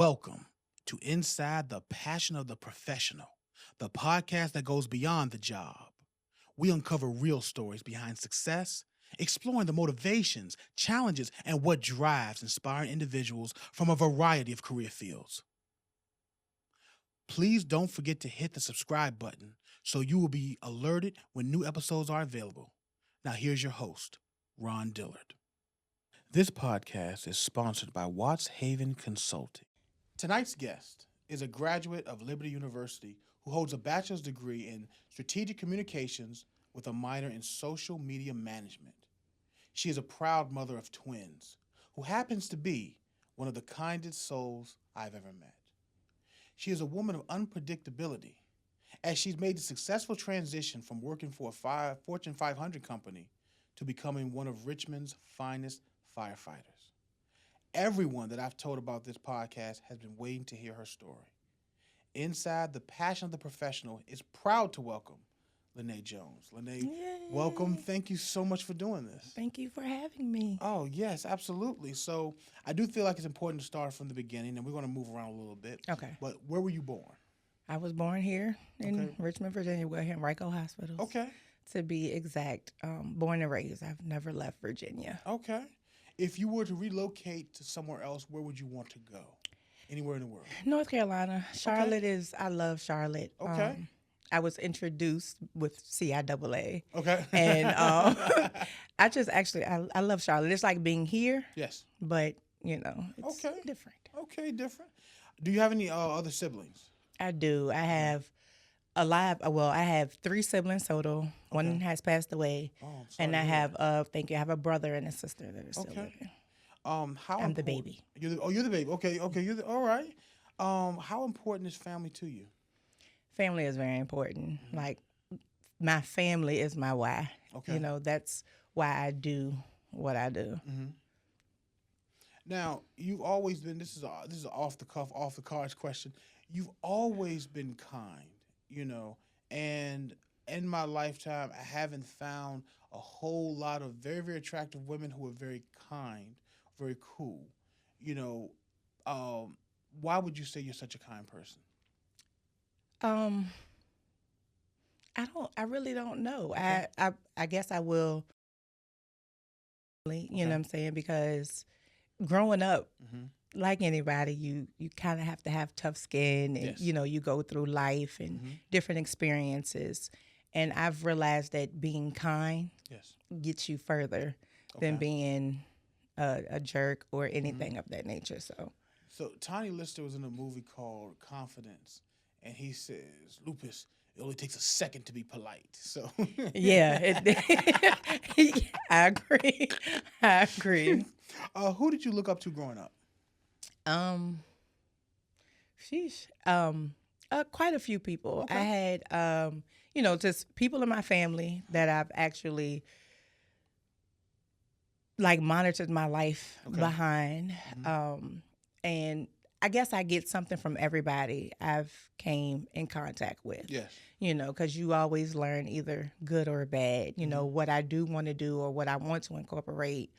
Welcome to Inside the Passion of the Professional, the podcast that goes beyond the job. We uncover real stories behind success, exploring the motivations, challenges, and what drives inspiring individuals from a variety of career fields. Please don't forget to hit the subscribe button so you will be alerted when new episodes are available. Now, here's your host, Ron Dillard. This podcast is sponsored by Watts Haven Consulting. Tonight's guest is a graduate of Liberty University who holds a bachelor's degree in strategic communications with a minor in social media management. She is a proud mother of twins who happens to be one of the kindest souls I've ever met. She is a woman of unpredictability as she's made the successful transition from working for a Fortune 500 company to becoming one of Richmond's finest firefighters. Everyone that I've told about this podcast has been waiting to hear her story. Inside the Passion of the Professional is proud to welcome Linia Jones. Linia, Yay. welcome. Thank you so much for doing this. Thank you for having me. Oh, yes, absolutely. So I do feel like it's important to start from the beginning, and we're going to move around a little bit. Okay. But where were you born? I was born here in Richmond, Virginia. We're here in Rico Hospital. Okay. To be exact, born and raised. I've never left Virginia. Okay. If you were to relocate to somewhere else, where would you want to go? Anywhere in the world? North Carolina. Charlotte I love Charlotte. Okay. I was introduced with CIAA. Okay. And I love Charlotte. It's like being here. Yes. But, it's different. Okay, different. Do you have any other siblings? I do. I have I have 3 siblings total. Okay. One has passed away. Oh, I'm sorry and I have I have a brother and a sister that are still living. I'm the baby. You're the baby. Okay. All right. How important is family to you? Family is very important. Mm-hmm. Like, my family is my why. Okay. That's why I do what I do. Mm-hmm. Now, you've always been. This is off the cuff, off the cards question. You've always been kind, and in my lifetime, I haven't found a whole lot of very, very attractive women who are very kind, very cool. Why would you say you're such a kind person? I really don't know. Okay. I guess I will, you know what I'm saying? Because growing up, like anybody, you kind of have to have tough skin and, yes. You go through life and different experiences. And I've realized that being kind gets you further than being a jerk or anything of that nature. So Tiny Lister was in a movie called Confidence, and he says, Lupus, it only takes a second to be polite. So yeah, I agree. Who did you look up to growing up? Quite a few people. Okay. I had, just people in my family that I've actually monitored my life behind. And I guess I get something from everybody I've came in contact with. Yes. Because you always learn either good or bad, what I do want to do or what I want to incorporate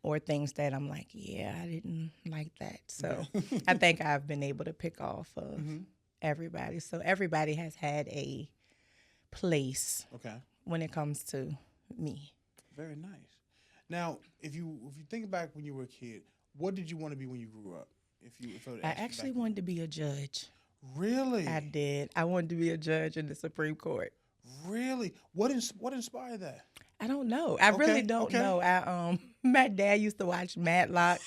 or things that I'm like, yeah, I didn't like that. So I think I've been able to pick off of everybody. So everybody has had a place when it comes to me. Very nice. Now, if you think back when you were a kid, what did you want to be when you grew up? I actually wanted to be a judge. Really? I did. I wanted to be a judge in the Supreme Court. Really? What inspired that? I don't know. I really don't know. My dad used to watch Matlock.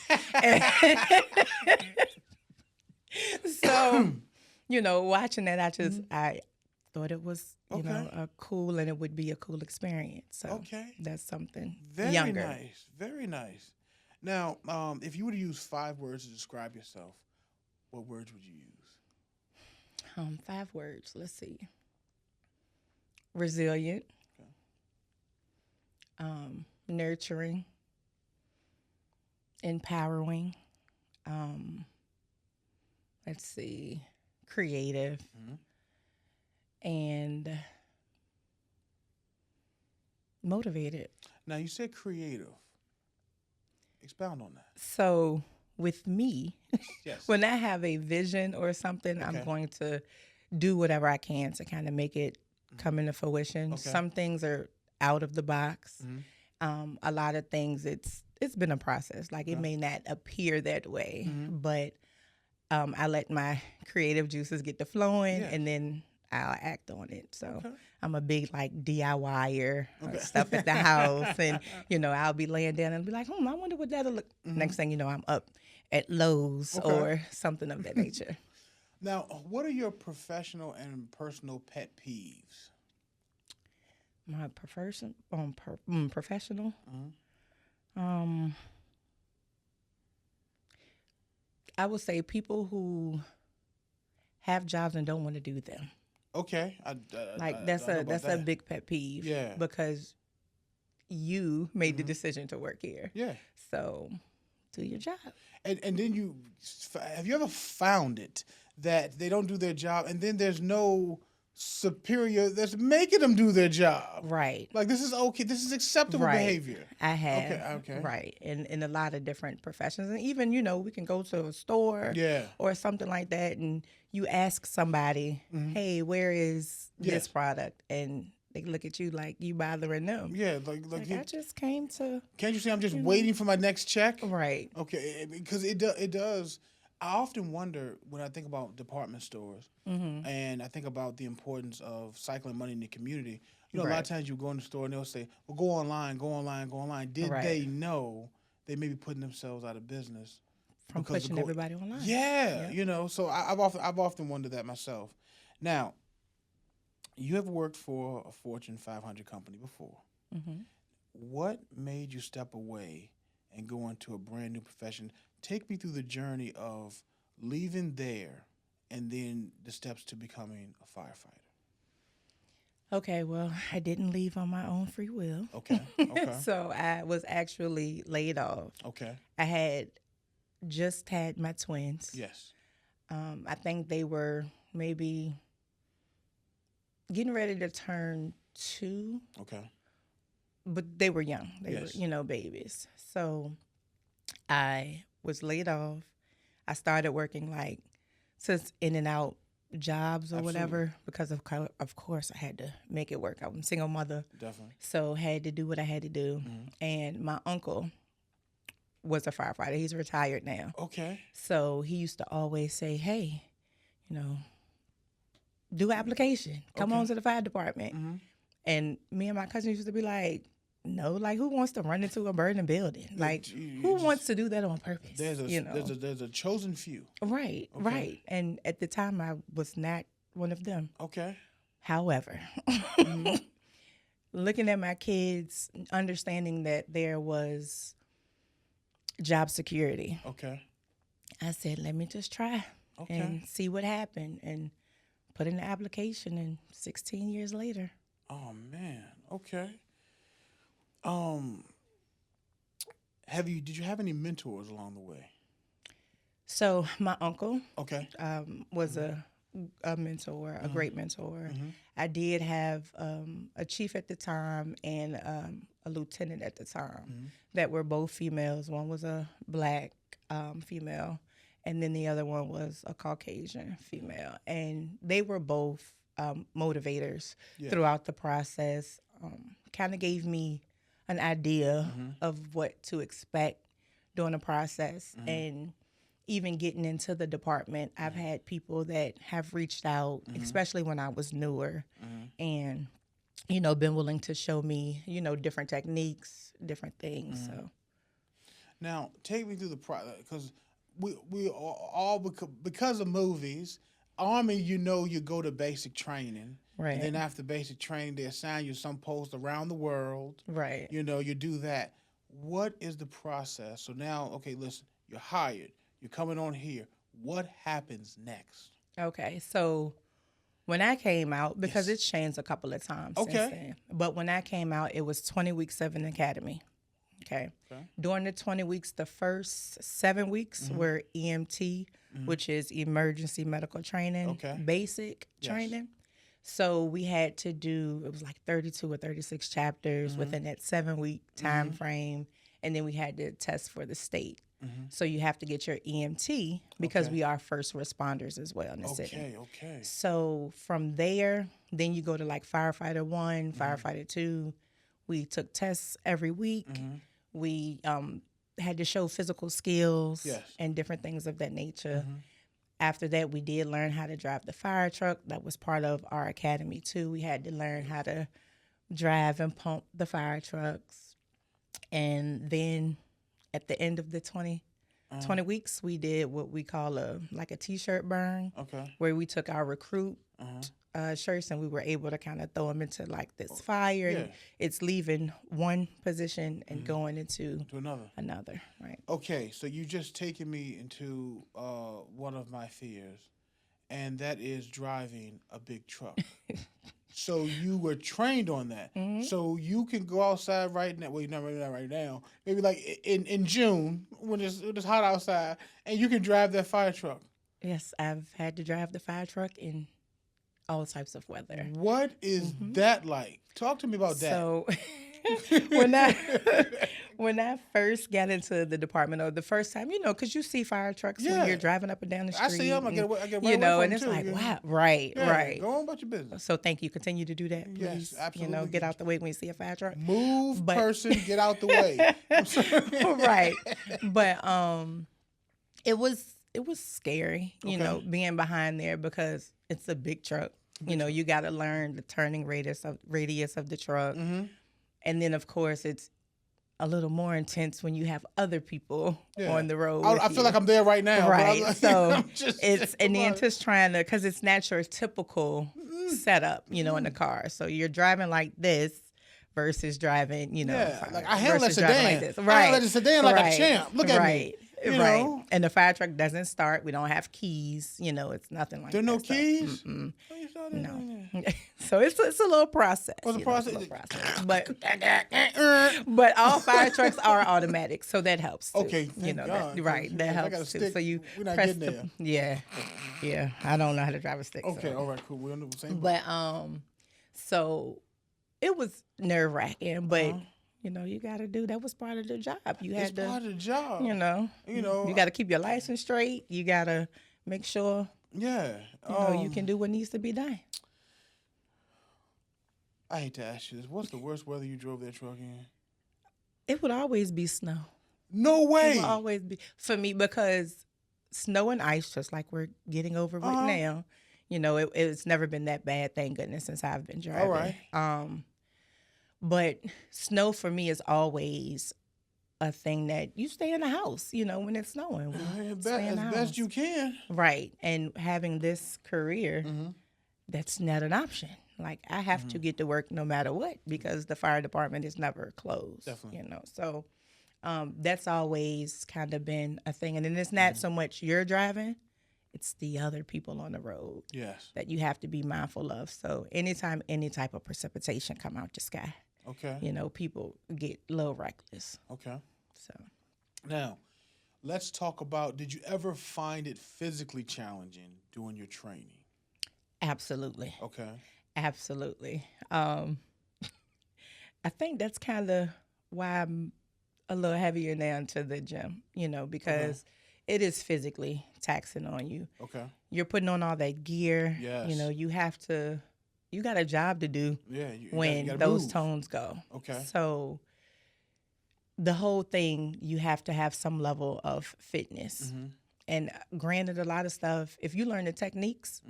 So, watching that, I thought it was, a cool, and it would be a cool experience. So that's something younger. Very nice. Very nice. Now, if you were to use 5 words to describe yourself, what words would you use? 5 words. Let's see. Resilient. Nurturing. Empowering. Let's see. Creative. And motivated. Now, you said creative. Expound on that. So with me, Yes. when I have a vision or something, I'm Okay. going to do whatever I can to kind of make it come into fruition. Okay. Some things are out of the box. Mm-hmm. A lot of things, it's been a process. Like, it Okay. may not appear that way, Mm-hmm. but I let my creative juices get to flowing, Yes. and then I'll act on it. So Okay. I'm a big like DIYer, Okay. stuff at the house, and I'll be laying down and be like, I wonder what that'll look. Mm-hmm. Next thing you know, I'm up at Lowe's Okay. or something of that nature. Now, what are your professional and personal pet peeves? My professional, professional. Mm-hmm. I would say people who have jobs and don't want to do them. Okay. That's I know about a that. big pet peeve. Yeah. Because you made the decision to work here. Yeah. So do your job. And then have you ever found it that they don't do their job and then there's no superior that's making them do their job? Right. Like, this is okay. This is acceptable Right. behavior. I have. Okay. Right. In a lot of different professions. And even, we can go to a store Yeah. or something like that, and you ask somebody, hey, where is Yes. this product? And they look at you like you bothering them. Yeah. Like I just came to. can't you see I'm just waiting for my next check? Right. Okay. Because it does. I often wonder when I think about department stores and I think about the importance of cycling money in the community. A lot of times you go in the store and they'll say, well, go online. Did they know they may be putting themselves out of business? From pushing everybody online. Yeah. So I've often wondered that myself. Now, you have worked for a Fortune 500 company before. Mm-hmm. What made you step away and go into a brand new profession? Take me through the journey of leaving there and then the steps to becoming a firefighter. Okay, well, I didn't leave on my own free will. Okay. So I was actually laid off. Okay. I had just had my twins. Yes. I think they were maybe getting ready to turn 2. Okay. But they were young. They Yes. were, babies. So I was laid off. I started working since in and out jobs or whatever, because of course I had to make it work. I'm a single mother. Definitely. So had to do what I had to do. And my uncle was a firefighter. He's retired now. Okay. So he used to always say, hey, do application. Come on to the fire department. And me and my cousin used to be like, no, like, who wants to run into a burning building? Like, who wants to do that on purpose? There's a chosen few. Right, Okay. right. And at the time, I was not one of them. Okay. However, looking at my kids, understanding that there was job security, Okay. I said, let me just try and see what happened, and put in the application, and 16 years later. Oh, man. Okay. Did you have any mentors along the way? So my uncle Okay. was a mentor, a great mentor. I did have a chief at the time and a lieutenant at the time that were both females. One was a black female, and then the other one was a Caucasian female. And they were both motivators throughout the process. Kind of gave me an idea of what to expect during the process. And even getting into the department, I've had people that have reached out, especially when I was newer, and, been willing to show me, different techniques, different things. So Now, take me through the process, because we all because of movies, Army, you go to basic training. Right. And then after basic training, they assign you some post around the world. right. You do that. What is the process? So now, okay, listen, you're hired. You're coming on here. What happens next? Okay, so when I came out, because Yes. it's changed a couple of times Okay. since then, but when I came out, it was 20 weeks of an academy. Okay. During the 20 weeks, the first 7 weeks were EMT, which is emergency medical training, Okay. basic Yes. training. So we had to do, it was like 32 or 36 chapters within that 7-week time frame. And then we had to test for the state. So you have to get your EMT because Okay. we are first responders as well in the city. Okay, okay. So from there, then you go to like firefighter 1, firefighter 2. We took tests every week. We had to show physical skills Yes. and different things of that nature. After that, we did learn how to drive the fire truck. That was part of our academy too. We had to learn how to drive and pump the fire trucks. And then at the end of the 20 weeks, we did what we call a T-shirt burn, Okay. where we took our recruit shirts and we were able to kind of throw them into like this fire. Yeah. And it's leaving one position and going into To another. right? Okay, so you just taken me into one of my fears, and that is driving a big truck. So you were trained on that. So you can go outside right now. Well, you're not right now. Maybe like in June when it's hot outside, and you can drive that fire truck. Yes, I've had to drive the fire truck in all types of weather. What is that like? Talk to me about that. So when I first got into the department, or the first time, because you see fire trucks Yeah. when you're driving up and down the street. I see them. I get away from and them it's too, like, you know? wow, right, Yeah, right. Go on about your business. So thank you. Continue to do that, Yes, please. absolutely. Get out the way when you see a fire truck. Move, person, get out the way. I'm sorry. Right. But it was scary, Okay. being behind there because it's a big truck. You got to learn the turning radius of the truck. And then of course it's a little more intense when you have other people on the road. I feel like I'm there right now. Right. Like, So just, it's and then just trying to, because it's not your typical setup, in the car. So you're driving like this versus driving, like I handle a versus driving sedan. like this. I Right. handle a sedan like a champ. Look at me. You Right. know? And the fire truck doesn't start. We don't have keys. It's nothing like There that. no So, keys? mm-mm. Oh, you saw that? No. So it's a little process. What's the It's a process? little process. But all fire trucks are automatic, so that helps too. Okay, thank God, right. 'cause That if I helps got a too. stick, So you we're not press getting the yeah. I don't know how to drive a stick. Okay, so. all right, cool. We're on the same. But so it was nerve wracking, but you got to do. That was part of the job. You It's had to. part of the job. You got to keep your license straight. You got to make sure Yeah. you can do what needs to be done. I hate to ask you this. What's the worst weather you drove that truck in? It would always be snow. No way. It will always be for me, because snow and ice, just like we're getting over with now, it's never been that bad, thank goodness, since I've been driving. All right. But snow for me is always a thing that you stay in the house, when it's snowing. Stay in the As house. best you can. Right. And having this career, that's not an option. Like, I have to get to work no matter what, because the fire department is never closed. Definitely. So that's always kind of been a thing. And then it's not so much you're driving, it's the other people on the road Yes. that you have to be mindful of. So anytime any type of precipitation come out the sky, Okay. people get a little reckless. Okay. So Now, let's talk about, did you ever find it physically challenging doing your training? absolutely. Okay. Absolutely. I think that's kind of why I'm a little heavier now into the gym, because it is physically taxing on you. Okay. You're putting on all that gear. Yes. You got a job to do Yeah. You when gotta those move. tones go. Okay. So the whole thing, you have to have some level of fitness. And granted, a lot of stuff, if you learn the techniques,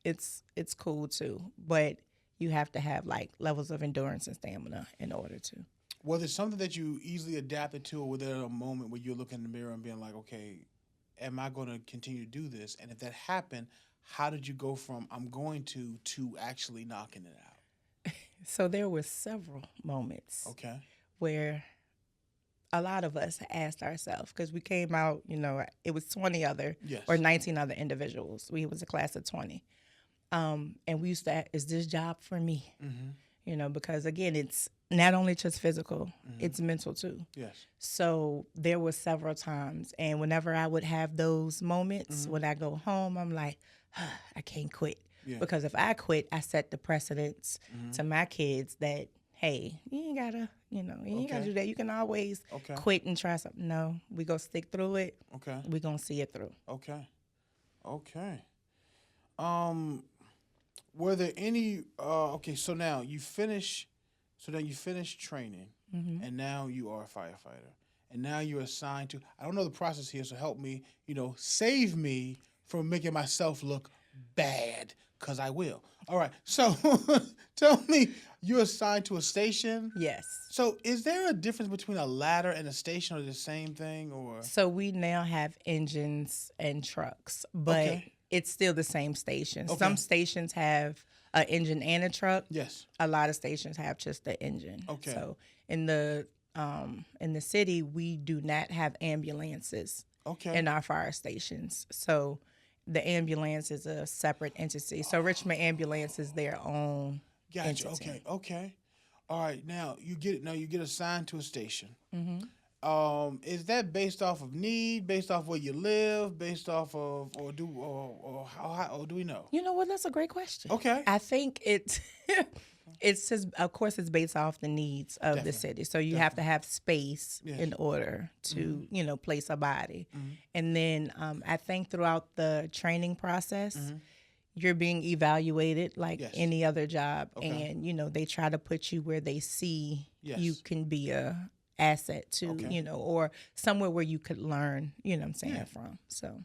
it's cool too. But you have to have like levels of endurance and stamina in order to. Was it something that you easily adapted to, or was there a moment where you're looking in the mirror and being like, okay, am I going to continue to do this? And if that happened, how did you go from I'm going to actually knocking it out? So there were several moments Okay. where a lot of us asked ourselves, because we came out, it was 20 other Yes. or 19 other individuals. We was a class of 20. And we used to ask, is this job for me? Because again, it's not only just physical, it's mental too. Yes. So there were several times, and whenever I would have those moments, when I go home, I'm like, I can't quit. Yeah. Because if I quit, I set the precedence to my kids that, hey, you ain't gotta, you ain't gotta Okay. do that. You can always Okay. quit and try something. No, we gonna stick through it. Okay. We gonna see it through. Okay. Okay. Um, were there any? Okay. So now you finish training, and now you are a firefighter, and now you're assigned to. I don't know the process here, so help me. Save me from making myself look bad, cause I will. All right. So tell me, you're assigned to a station. Yes. So is there a difference between a ladder and a station, or the same thing, or? So we now have engines and trucks, but Okay. it's still the same station. Okay. Some stations have an engine and a truck. Yes. A lot of stations have just the engine. Okay. So in the city, we do not have ambulances Okay. in our fire stations. So the ambulance is a separate entity. So Richmond Ambulance is their own Gotcha. entity. Okay. Okay. All right. Now you get assigned to a station. Mm-hmm. Is that based off of need, based off where you live, based off of, or do we know? You know what? That's a great question. Okay. I think it's just, of course, it's based off the needs of the Definitely. city. So you have to have space Yes. in order to, place a body. Mm-hmm. And then I think throughout the training process, Mm-hmm. you're being evaluated like Yes. any other job. Okay. And, they try to put you where they see Yes. you can be a asset to, Okay. or somewhere where you could learn, what I'm saying, Yeah. from. So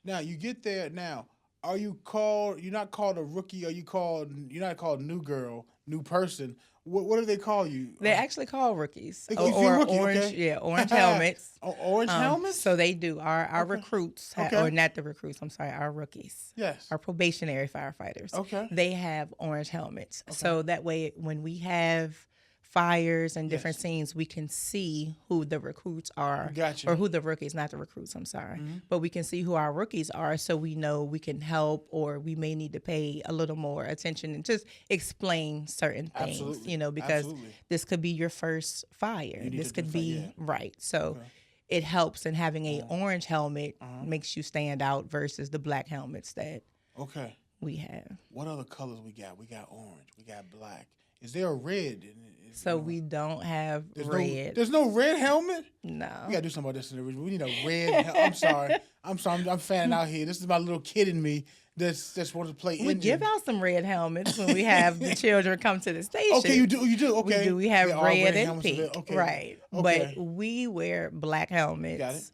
Now you get there. Now, are you called? You're not called a rookie. You're not called new girl, new person. What do they call you? they actually call rookies They call you a rookie, orange, okay. orange helmets. Orange helmets. So they do. Our Okay. recruits, Okay. or not the recruits, I'm sorry, our rookies, Yes. our probationary firefighters, Okay. they have orange helmets. So that way, when we have fires and different Yes. scenes, we can see who the recruits are. Gotcha. Or who the rookies, not the recruits, I'm sorry. But we can see who our rookies are, so we know we can help, or we may need to pay a little more attention and just explain certain things, Absolutely. because Absolutely. this could be your first fire. need This to could define- be, yeah. right. So Okay. it helps, and having a orange helmet makes you stand out versus the black helmets that Okay. we have. What other colors we got? We got orange. We got black. Is there a red? So we don't have red. There's no red helmet. No. We gotta do something about this in the original. We need a red. I'm sorry. I'm fanning out here. This is my little kid in me that's wants to play We Indian. give out some red helmets when we have the children come to the station. Okay, you do. Okay, We do. We have They are red and helmets pink. available. Okay. Right. Okay. But we wear black helmets.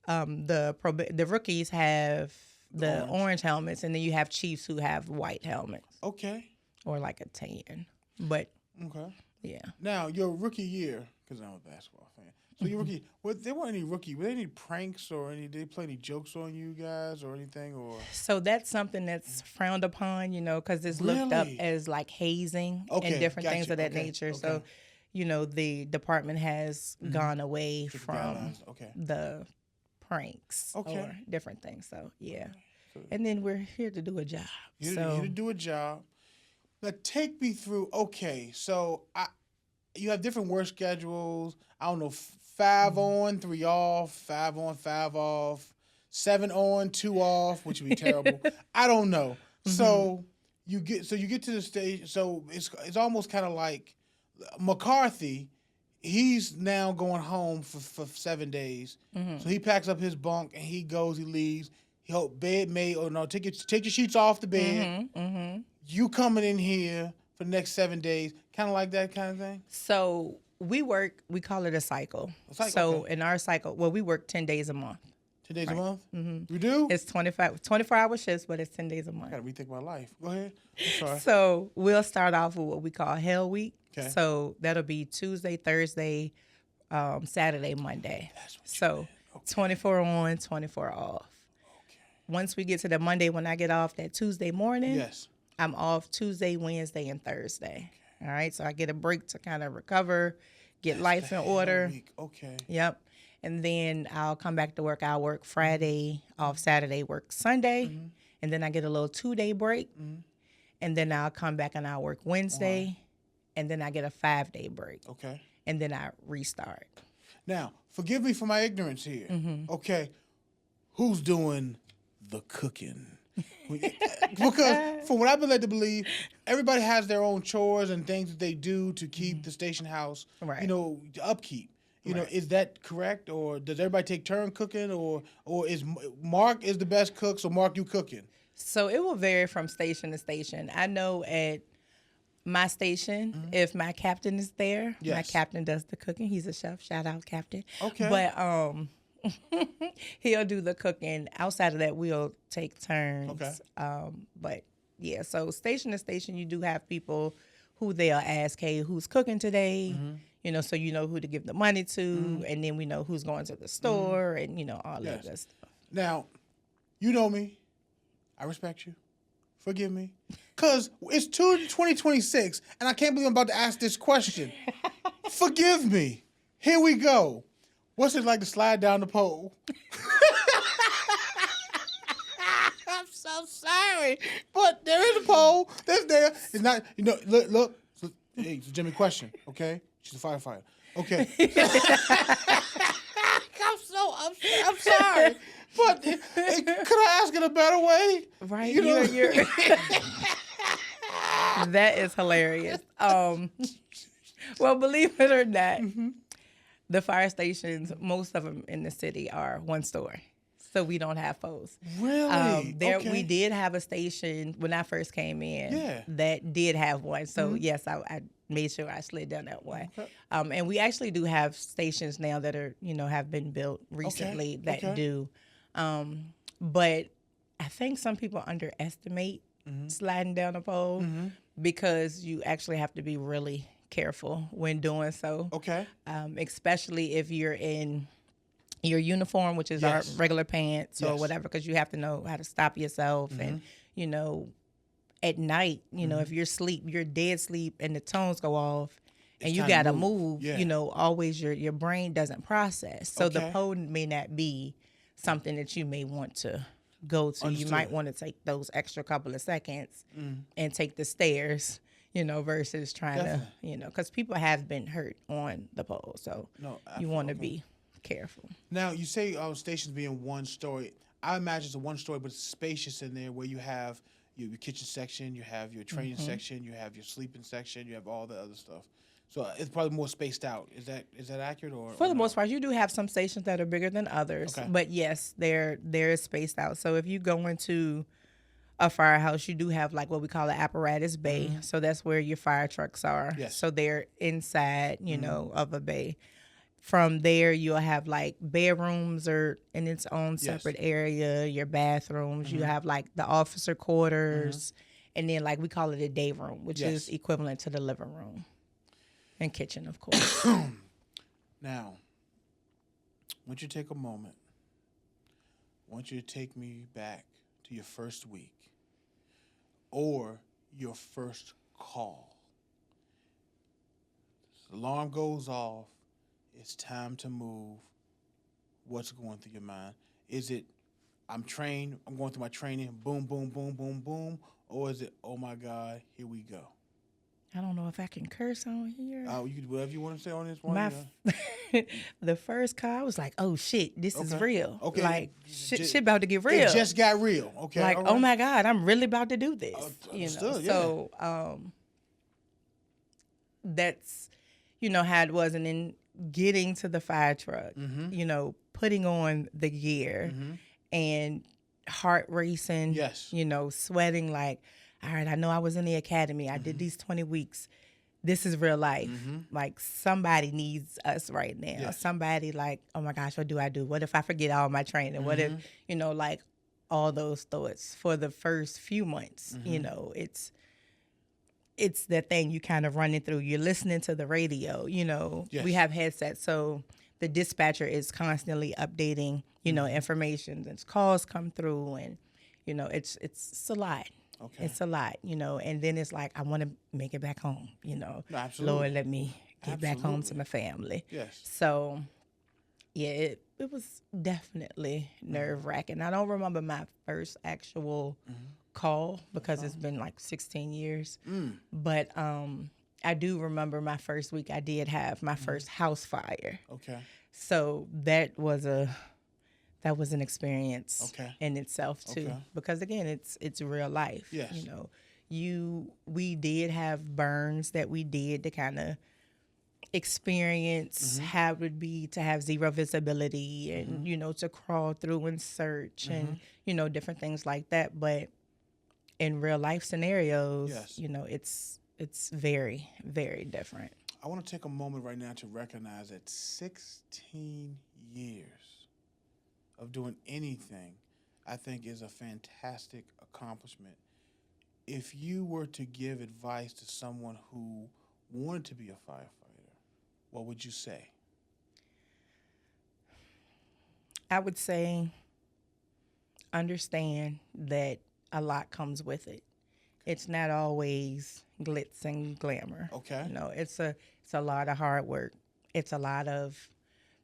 Got it. The rookies have the orange. orange helmets, and then you have chiefs who have white helmets, Okay. or like a tan. But Okay. yeah. Now your rookie year, because I'm a basketball fan. So your rookie, there weren't any rookie. Were there any pranks or did they play any jokes on you guys or anything or? So that's something that's frowned upon, because it's looked up Really? as like hazing Okay, and different things gotcha. of that Okay, nature. okay. So, the department has gone away the from guidelines, okay. the pranks Okay. or different things. So, yeah. And then we're here to do a job. You so, to do a job. Now take me through. Okay, so you have different work schedules. I don't know, 5 on, 3 off, 5 on, 5 off, 7 on, 2 off, which would be terrible. I don't know. So you get to the stage. So it's almost kind of like McCarthy. He's now going home for 7 days. So he packs up his bunk and he goes. He leaves. He'll bed made or no, take your sheets off the bed. You coming in here for the next 7 days, kind of like that kind of thing. So we call it a cycle. So okay. in our cycle, we work 10 days a month. 10 days a month? Mm-hmm. You do? It's 24-hour shifts, but it's 10 days a month. I got to rethink my life. Go ahead. I'm sorry. So we'll start off with what we call Hell Week. Okay. So that'll be Tuesday, Thursday, Saturday, Monday. So 24 on, 24 off. Okay. Once we get to the Monday, when I get off that Tuesday morning, Yes. I'm off Tuesday, Wednesday, and Thursday. All right. So I get a break to kind of recover, get life in order. Week. Okay. Yep. And then I'll come back to work. I'll work Friday, off Saturday, work Sunday. And then I get a little 2-day break. And then I'll come back and I'll work Wednesday. And then I get a 5-day break. Okay. And then I restart. Now, forgive me for my ignorance here. Okay. Who's doing the cooking? Because from what I've been led to believe, everybody has their own chores and things that they do to keep the station house, Right. Upkeep. Right. Is that correct, or does everybody take turn cooking, or is Mark is the best cook? So Mark, you cooking? So it will vary from station to station. I know at my station, if my captain is there, my Yes. captain does the cooking. He's a chef. Shout out, captain. Okay. But he'll do the cooking. Outside of that, we'll take turns. Okay. But yeah, so station to station, you do have people who they'll ask, hey, who's cooking today? So you know who to give the money to, and then we know who's going to the store, and all that good stuff. Now, you know me. I respect you. Forgive me. Because it's 2026, and I can't believe I'm about to ask this question. Forgive me. Here we go. What's it like to slide down the pole? I'm so sorry. But there is a pole. That's there. It's not, look. Hey, it's a Jimmy question, okay? She's a firefighter. Okay. I'm sorry. But could I ask it a better way? Right. You're that is hilarious. Well, believe it or not, the fire stations, most of them in the city are one story. So we don't have posts. Really? Okay. We did have a station when I first came in that did have one. So yes, I made sure I slid down that way. Okay. And we actually do have stations now that are, have been built recently that do. But I think some people underestimate sliding down a pole because you actually have to be really careful when doing so. Okay. Especially if you're in your uniform, which is our regular pants or whatever, because you have to know how to stop yourself. And, at night, if you're asleep, you're dead sleep and the tones go off and you got to move, always your brain doesn't process. So the pole may not be something that you may want to go to. Understood. You might want to take those extra couple of seconds and take the stairs, versus trying to, because people have been hurt on the pole. So you want to be careful. Now, you say stations being one story. I imagine it's a one story, but it's spacious in there where you have your kitchen section, you have your training section, you have your sleeping section, you have all the other stuff. So it's probably more spaced out. Is that accurate? For the most part, you do have some stations that are bigger than others. Okay. But yes, they're spaced out. So if you go into a firehouse, you do have like what we call an apparatus bay. So that's where your fire trucks are. Yes. So they're inside, of a bay. From there, you'll have like bedrooms or in its own separate area, your bathrooms. You have like the officer quarters, and then like we call it a day room, which is equivalent to the living room and kitchen, of course. Now, I want you to take a moment. I want you to take me back to your first week or your first call. The alarm goes off. It's time to move. What's going through your mind? Is it, I'm trained, I'm going through my training, boom, boom, boom, boom, boom? Or is it, oh my God, here we go? I don't know if I can curse on here. You can do whatever you want to say on this one. The first call, I was like, oh shit, this is real. Okay. Like, shit about to get real. It just got real. Okay. Like, oh my God, I'm really about to do this. Understood, So, that's, how it was. And then getting to the fire truck, putting on the gear and heart racing, sweating like, all right, I know I was in the academy. I did these 20 weeks. This is real life. Like somebody needs us right now. Yes. Somebody like, oh my gosh, what do I do? What if I forget all my training? What if, like all those thoughts for the first few months, it's the thing you kind of running through. You're listening to the radio, we have headsets. So the dispatcher is constantly updating, information. There's calls come through and, it's a lot. Okay. It's a lot, and then it's like, I want to make it back home, No, absolutely. Lord, let me get back home to my family. Yes. So, yeah, it was definitely nerve-wracking. I don't remember my first actual call because it's been like 16 years. But I do remember my first week I did have my first house fire. Okay. So that that was an experience in itself too. Okay. Because again, it's real life. Yes. You know, we did have burns that we did to kind of experience how it would be to have zero visibility and you know, to crawl through and search and you know, different things like that. But in real life scenarios, you know, it's very, very different. I want to take a moment right now to recognize that 16 years of doing anything, I think, is a fantastic accomplishment. If you were to give advice to someone who wanted to be a firefighter, what would you say? I would say understand that a lot comes with it. It's not always glitz and glamour. Okay. You know, it's a lot of hard work. It's a lot of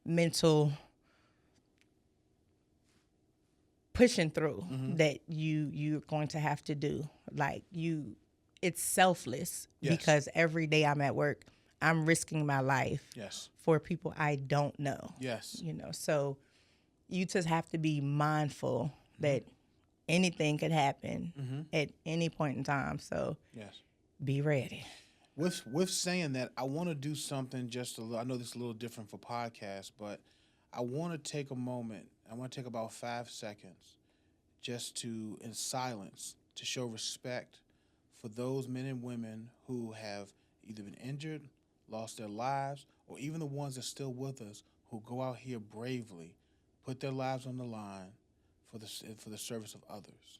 mental pushing through that you're going to have to do. Like it's selfless because every day I'm at work, I'm risking my life for people I don't know. Yes. You know, so you just have to be mindful that anything could happen at any point in time. So be ready. With saying that, I want to do something just a little. I know this is a little different for podcasts, but I want to take a moment. I want to take about 5 seconds just to, in silence, to show respect for those men and women who have either been injured, lost their lives, or even the ones that are still with us who go out here bravely, put their lives on the line for the service of others.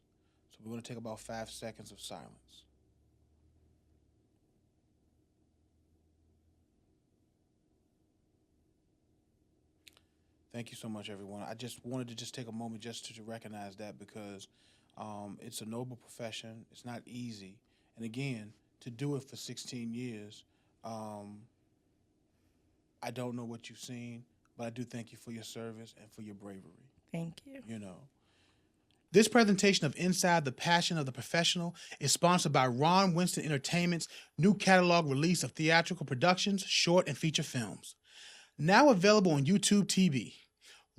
So we're going to take about 5 seconds of silence. Thank you so much, everyone. I just wanted to take a moment just to recognize that because it's a noble profession. It's not easy. And again, to do it for 16 years, I don't know what you've seen, but I do thank you for your service and for your bravery. Thank you. You know. This presentation of Inside the Passion of the Professional is sponsored by Ron Winston Entertainment's new catalog release of theatrical productions, short and feature films. Now available on YouTube TV,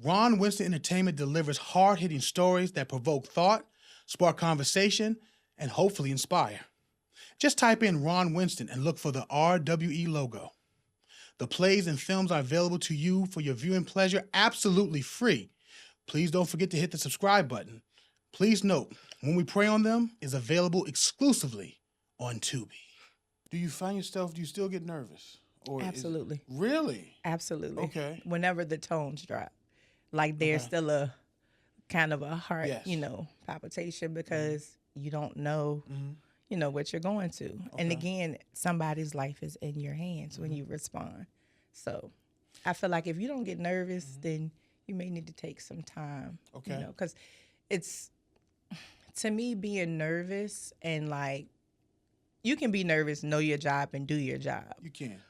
Ron Winston Entertainment delivers hard-hitting stories that provoke thought, spark conversation, and hopefully inspire. Just type in Ron Winston and look for the RWE logo. The plays and films are available to you for your viewing pleasure absolutely free. Please don't forget to hit the subscribe button. Please note, When We Pray on Them is available exclusively on Tubi. Do you still get nervous? Absolutely. Really? Absolutely. Okay. Whenever the tones drop, like there's still a kind of a heart, palpitation because you don't know, what you're going to. Okay. And again, somebody's life is in your hands when you respond. So I feel like if you don't get nervous, then you may need to take some time. Okay. Because it's, to me, being nervous and like, you can be nervous, know your job, and do your job. You can.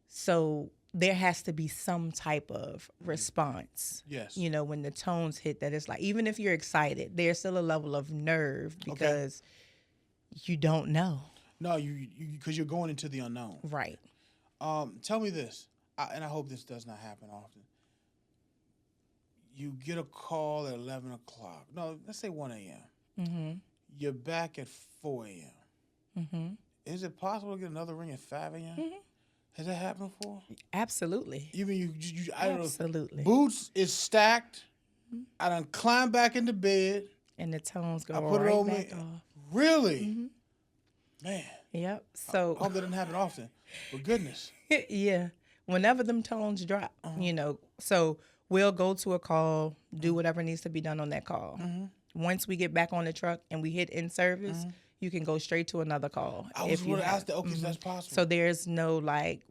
So there has to be some type of response. Yes. When the tones hit that, it's like, even if you're excited, there's still a level of nerve because you don't know. No, because you're going into the unknown. Right. Tell me this, and I hope this does not happen often. You get a call at 11 o'clock. No, let's say 1 a.m. Mm-hmm. You're back at 4 a.m. Mm-hmm. Is it possible to get another ring at 5 a.m.? Mm-hmm. Has that happened before? Absolutely. Even I don't know. Absolutely. Boots is stacked. I done climb back into bed. And the tones go back off. Really? Mm-hmm. Man. Yep. So I hope that doesn't happen often. But goodness. Yeah. Whenever them tones drop, so we'll go to a call, do whatever needs to be done on that call. Mm-hmm. Once we get back on the truck and we hit in service, you can go straight to another call. I was going to ask that. Okay, so that's possible. So there's no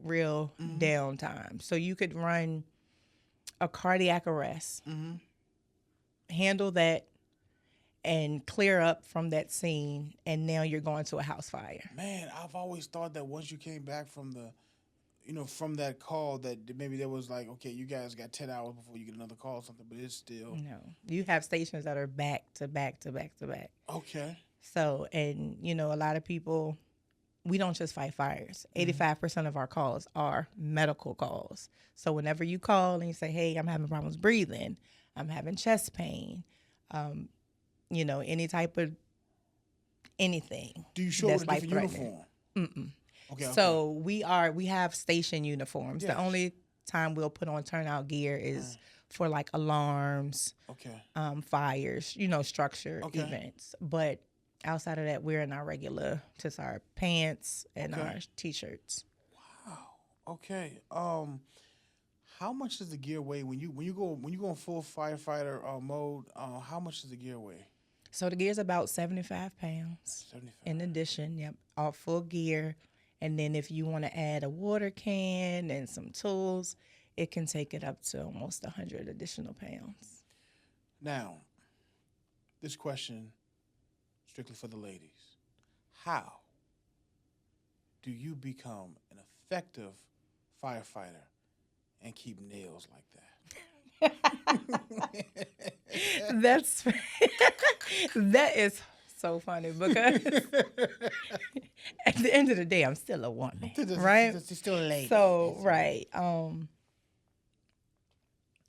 real downtime. So you could run a cardiac arrest, handle that, and clear up from that scene, and now you're going to a house fire. Man, I've always thought that once you came back from from that call, that maybe there was okay, you guys got 10 hours before you get another call or something, but it's still... No. You have stations that are back to back to back to back. Okay. So, and, a lot of people, we don't just fight fires. 85% of our calls are medical calls. So whenever you call and you say, hey, I'm having problems breathing, I'm having chest pain, any type of anything Do you show up that's with a like different threatening. uniform? Okay. So we have station uniforms. Yes. The only time we'll put on turnout gear is for like alarms, Okay. fires, structure Okay. events. But outside of that, we're in our regular, just our pants and Okay. our t-shirts. Wow. Okay. How much does the gear weigh when you go in full firefighter mode? How much does the gear weigh? So the gear's about 75 pounds. 75. In addition, yep, all full gear. And then if you want to add a water can and some tools, it can take it up to almost 100 additional pounds. Now, this question strictly for the ladies. How do you become an effective firefighter and keep nails like that? That is so funny because at the end of the day, I'm still a woman, right? She's still a lady. So, right.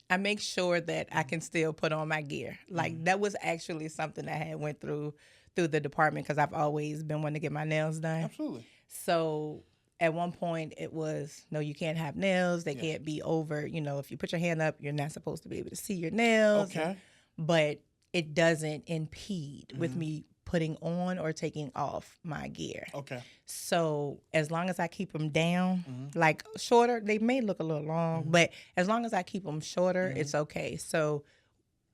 I make sure that I can still put on my gear. Like that was actually something I had went through the department because I've always been wanting to get my nails done. Absolutely. So at one point it was, no, you can't have nails. They can't be over, if you put your hand up, you're not supposed to be able to see your nails. Okay. But it doesn't impede with me putting on or taking off my gear. Okay. So as long as I keep them down, like shorter, they may look a little long, but as long as I keep them shorter, it's okay. So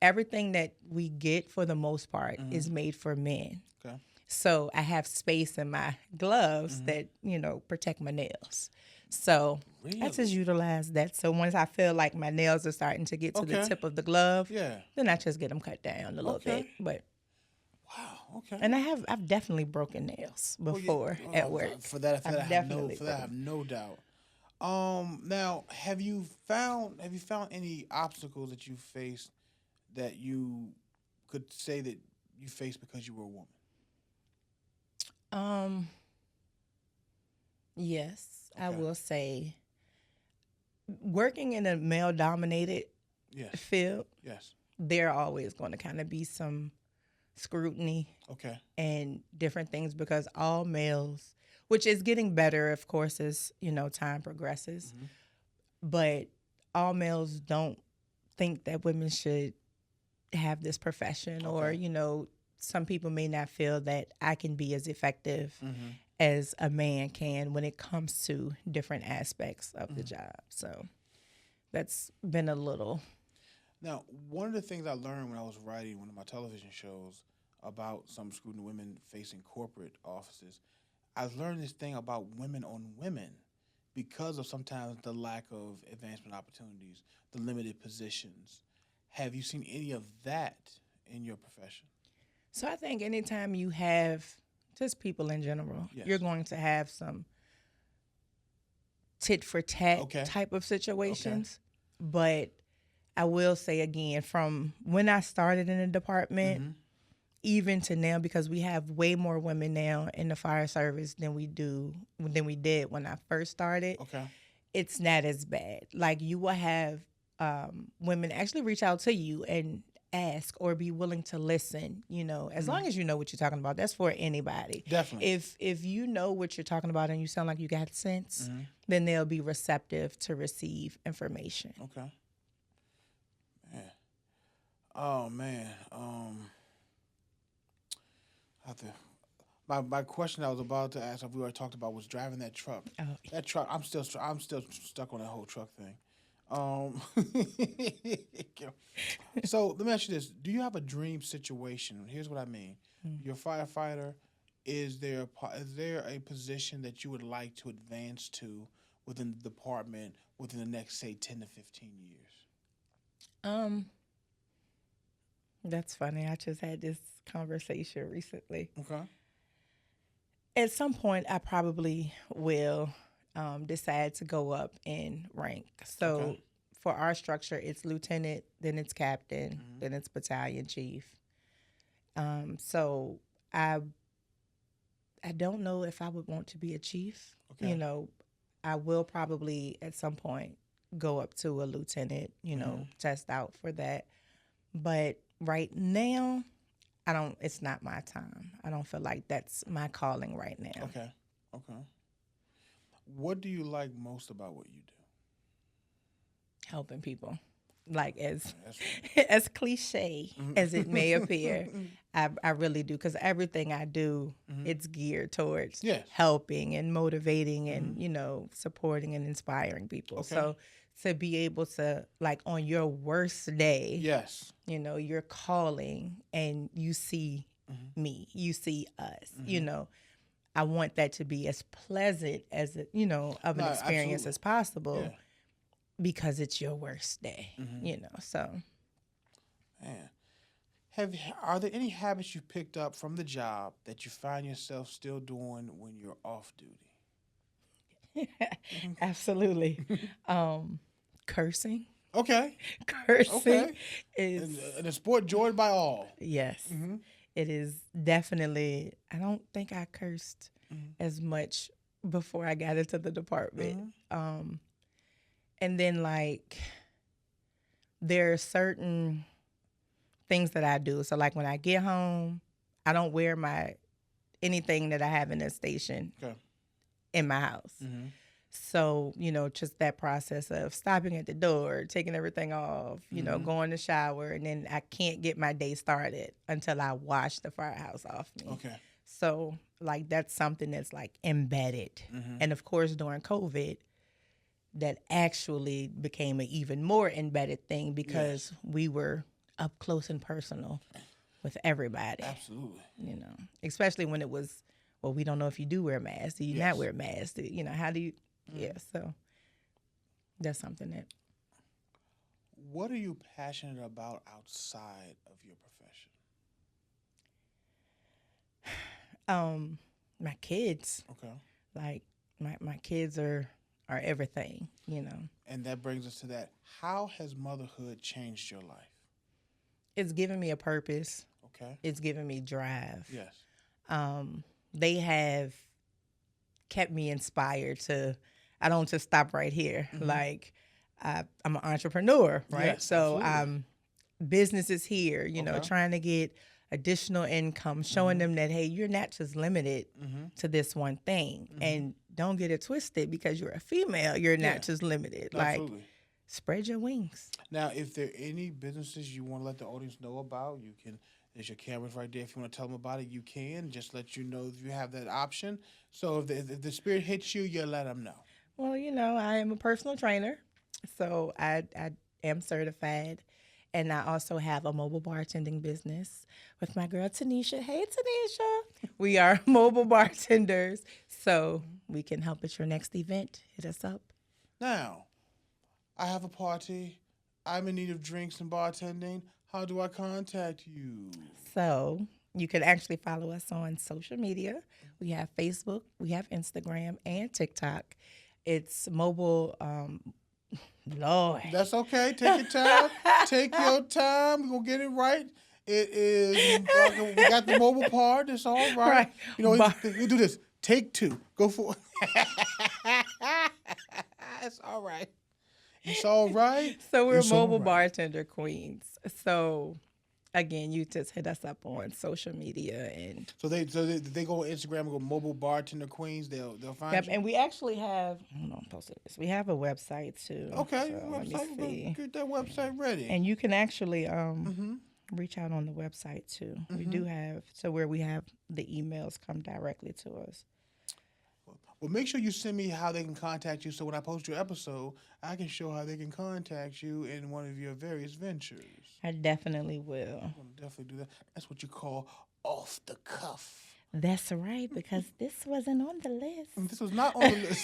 everything that we get for the most part is made for men. Okay. So I have space in my gloves that, protect my nails. So I just utilize that. So once I feel like my nails are starting to get to the tip of the glove, then I just get them cut down a little bit. But wow, okay. and I've definitely broken nails before at work. For that I have no doubt. Now, have you found any obstacles that you faced that you could say that you faced because you were a woman? Yes, I will say working in a male-dominated field, there are always going to kind of be some scrutiny and different things because all males, which is getting better, of course, as, time progresses, but all males don't think that women should have this profession or, some people may not feel that I can be as effective as a man can when it comes to different aspects of the job. So that's been a little. Now, one of the things I learned when I was writing one of my television shows about some scrutiny women facing corporate offices, I learned this thing about women on women because of sometimes the lack of advancement opportunities, the limited positions. Have you seen any of that in your profession? So I think anytime you have just people in general, you're going to have some tit for tat type of situations. But I will say again, from when I started in the department, even to now, because we have way more women now in the fire service than we did when I first started. It's not as bad. Like you will have women actually reach out to you and ask or be willing to listen, as long as you know what you're talking about. That's for anybody. Definitely. If you know what you're talking about and you sound like you got sense, then they'll be receptive to receive information. Okay. Man. Oh man. My question I was about to ask, we already talked about, was driving that truck. That truck, I'm still stuck on that whole truck thing. So let me ask you this: do you have a dream situation? Here's what I mean: you're a firefighter. Is there a position that you would like to advance to within the department within the next, say, 10 to 15 years? That's funny. I just had this conversation recently. Okay. At some point, I probably will decide to go up in rank. So for our structure, it's lieutenant, then it's captain, then it's battalion chief. So I don't know if I would want to be a chief. I will probably at some point go up to a lieutenant, test out for that. But right now, it's not my time. I don't feel like that's my calling right now. Okay. Okay. What do you like most about what you do? Helping people. Like as That's right. as cliche as it may appear, I really do, because everything I do, it's geared towards Yes. helping and motivating and supporting and inspiring people. Okay. So to be able to, like, on your worst day, Yes. you're calling and you see me, you see us, I want that to be as pleasant as of an No, experience absolutely. as possible. Yeah. Because it's your worst day, so. Man, are there any habits you picked up from the job that you find yourself still doing when you're off duty? Absolutely. Cursing. Okay. Cursing Okay. is, And a sport enjoyed by all. yes, it is definitely. I don't think I cursed as much before I got into the department. And then, like, there are certain things that I do. So, like, when I get home, I don't wear anything that I have in the station in my house. So, just that process of stopping at the door, taking everything off, going to shower, and then I can't get my day started until I wash the firehouse off me. Okay. So, like, that's something that's, like, embedded. And, of course, during COVID, that actually became an even more embedded thing because we were up close and personal with everybody. Absolutely. Especially when it was, well, we don't know if you do wear masks. Do you not wear masks? How do you, so that's something that. What are you passionate about outside of your profession? My kids. Okay. Like, my kids are everything, And that brings us to that. How has motherhood changed your life? It's given me a purpose. Okay. It's given me drive. Yes. They have kept me inspired to, I don't just stop right here. Like, I'm an entrepreneur, right? Yes, so absolutely. business is here, trying to get additional income, showing them that, hey, you're not just limited to this one thing. And don't get it twisted, because you're a female, you're not just limited. Absolutely. Like, spread your wings. Now, if there are any businesses you want to let the audience know about, you can. There's your cameras right there. If you want to tell them about it, you can. Just let you know if you have that option. So if the spirit hits you, you let them know. Well, I am a personal trainer, so I am certified. And I also have a mobile bartending business with my girl, Tanisha. Hey, Tanisha. We are mobile bartenders, so we can help at your next event. Hit us up. Now, I have a party. I'm in need of drinks and bartending. How do I contact you? So you can actually follow us on social media. We have Facebook, we have Instagram, and TikTok. It's mobile. Lord. That's okay. Take your time. Take your time. We're going to get it right. It is, we got the mobile part. It's all right. Right. We'll do this. Take two. Go for it. It's all right. It's all right. So we're It's mobile all right. bartender queens. So again, you just hit us up on social media and So they go on Instagram and go mobile bartender queens. They'll find yep. you. And we actually have, hold on, posted this. We have a website too. Okay, So let me website. see. Get that website ready. And you can actually reach out on the website too. We do have where we have the emails come directly to us. Well, make sure you send me how they can contact you, so when I post your episode, I can show how they can contact you in one of your various ventures. I definitely will. I'm gonna definitely do that. That's what you call off the cuff. That's right, because this wasn't on the list. This was not on the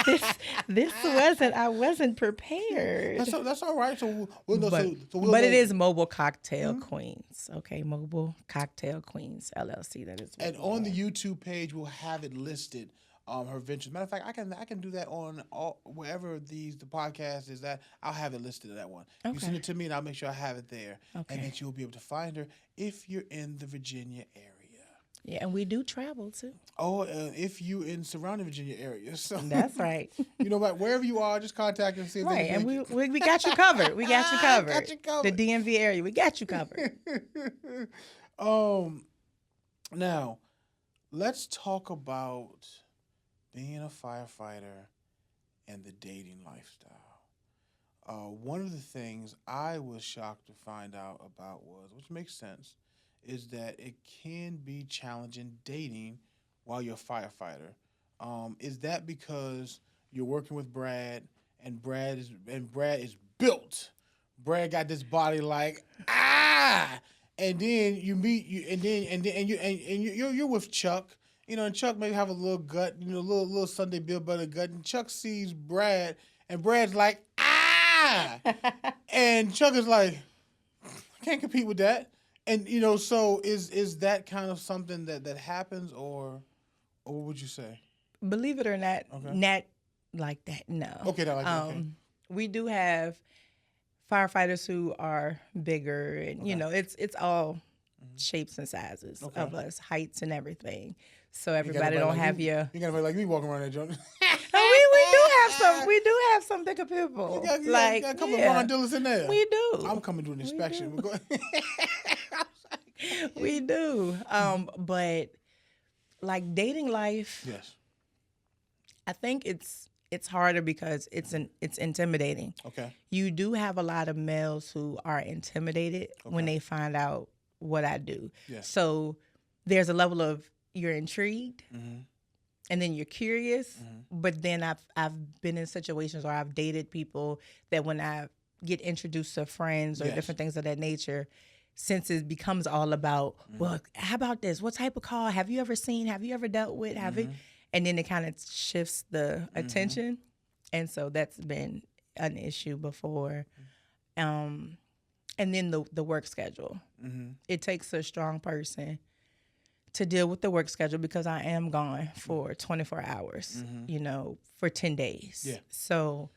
list. This wasn't. I wasn't prepared. That's all right. So we'll know. But, We'll but know. it is Mobile Cocktail Queens. Okay, Mobile Cocktail Queens LLC. That is. And on the YouTube page, we'll have it listed. Her ventures. Matter of fact, I can do that on wherever the podcast is. That I'll have it listed in that one. Okay. You send it to me, and I'll make sure I have it there, Okay. and that you'll be able to find her if you're in the Virginia area. Yeah, and we do travel too. Oh, if you in surrounding Virginia area. So That's right. you know what? Wherever you are, just contact us and see if they Right, can and make we got you covered. We got you covered. Got you The covered. DMV area, we got you covered. Now, let's talk about being a firefighter and the dating lifestyle. One of the things I was shocked to find out about was, which makes sense, is that it can be challenging dating while you're a firefighter. Is that because you're working with Brad and Brad is built? Brad got this body like and then you meet you and you're with Chuck. You know, and Chuck may have a little gut, you know, little Sunday Bill butter gut, and Chuck sees Brad, and Brad's like and Chuck is like, I can't compete with that. And you know, so is that kind of something that happens, or what would you say? Believe it or not, Okay. not like that. No. Okay, not like that. Okay. We do have firefighters who are bigger, and you Okay. know, it's all shapes and sizes Okay. of us, heights and everything. So You got everybody everybody don't like have you, your. You got everybody like me walking around that joint. We do have some bigger people. You like got a couple yeah, of Ron Dillers in there. we do. I'm coming to an inspection. do. We do. But like dating life, Yes. I think it's harder because it's intimidating. Okay. You do have a lot of males who are intimidated when they find out what I do. Yes. So there's a level of you're intrigued, Mm-hmm. and then you're curious. But then I've been in situations where I've dated people that when I get introduced to friends or Yes. different things of that nature, since it becomes all about, well, how about this? What type of car have you ever seen? Have you ever dealt with? Have it? And then it kind of shifts the attention. And so that's been an issue before. And then the work schedule. It takes a strong person to deal with the work schedule because I am gone for 24 hours, you know, for 10 days. Yeah. So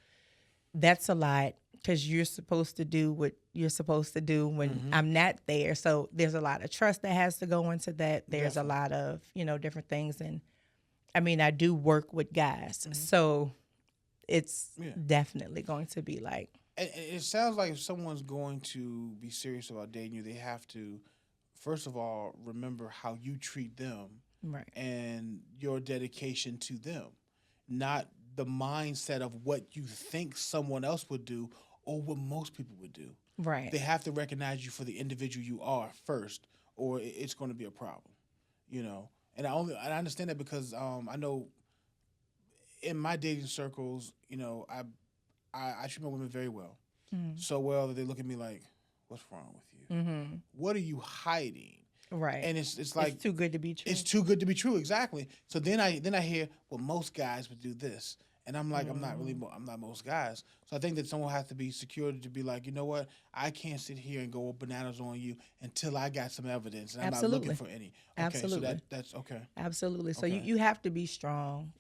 that's a lot because you're supposed to do what you're supposed to do when I'm not there. So there's a lot of trust that has to go into that. There's a lot of, you know, different things. And I mean, I do work with guys. So it's definitely going to be like. And it sounds like if someone's going to be serious about dating you, they have to, first of all, remember how you treat them, Right. and your dedication to them, not the mindset of what you think someone else would do or what most people would do. Right. They have to recognize you for the individual you are first, or it's going to be a problem, you know. And I understand that because I know in my dating circles, you know, I treat my women very well, so well that they look at me like, "What's wrong with you? What are you hiding?" Right. And it's like it's too good to be true. It's too good to be true, exactly. So then I hear, well, most guys would do this, and I'm like, I'm not most guys. So I think that someone has to be secured to be like, you know what, I can't sit here and go bananas on you until I got some evidence, and I'm not looking for any. Okay, Absolutely. So that's okay. Absolutely. So Okay. you have to be strong.